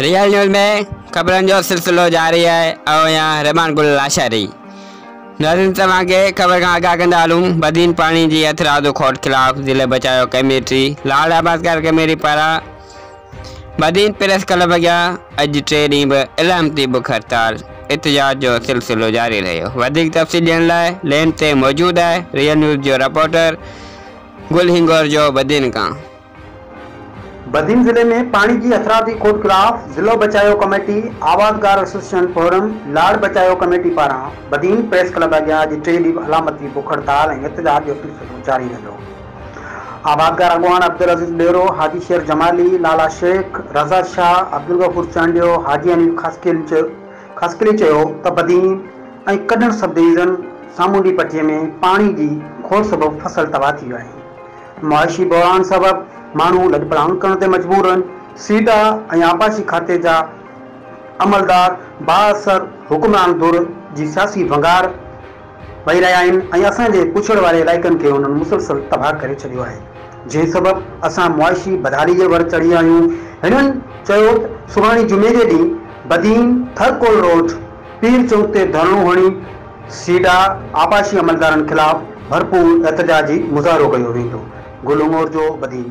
Real news में खबरनि जो सिलसिलो जारी है और यहाँ रहमान गुल लाशारी नाज़रीन तव्हां खे ख़बर खां आगाह कंदा हलूं। बदीन पाणी जी हथरादो खोट खिलाफ़ ज़िले बचाव कमेटी लाल आबादकार कमेटी पारां बदीन प्रेस क्लब अॻियां अॼु 3 ॾींहं बि इलामती बुख हड़ताल एहतजाज जो सिलसिलो जारी रहियो। वधीक तफ़सील ॾियण लाइ लेन ते मौजूदु आहे रियल न्यूज़ जो रिपोर्टर गुल हिंगोर जो बदीन खां। बदीन जिले में पानी की अथराती खोट खिलाफ जिला बचाव कमेटी आबादकार एसोसिएशन फोरम लाड़ बचाव कमेटी पारा बदीन प्रेस क्लब अॻियां अॼु 3 ॾींहं अलामती बुख हड़ताल ऐं एहतजाज जो सिलसिलो जारी रहियो। आबादकार अगवान अब्दुल अजीज डेरो, हाजी शेर जमाली, लाला शेख, रज़ा शाह, अब्दुल गफूर चांडियो, हाजी अनिल खसकली चयो त बदीन ऐं कॾण सब डिवीज़न सामूंडी पट्टीअ में पानी की खोट सबब फसल तबाह थी वियो आहे। मुआशी बहरान सबब मानू लॼपलाण करण ते मजबूर आहिनि। सीडा ऐं आबाशी खाते जा अमलदार बाअसर हुक्मरान दुर जी सियासी भंगार वही रहिया आहिनि ऐं असांजे पुछड़ वारे इलाइक़नि खे हुननि मुसलसल तबाह करे छॾियो आहे, जंहिं सबब असां मुआशी बदहाली जे वर चढ़ी आहियूं। हिननि चयो त सुभाणे जुमे जे ॾींहुं बदीन थरकोल रोड पीर चौक ते धरणो हणी सीडा आबाशी अमलदारनि खिलाफ़ भरपूर एहतजाजी मुज़ाहिरो कयो वेंदो। गुल हिंगोर जो बदीन।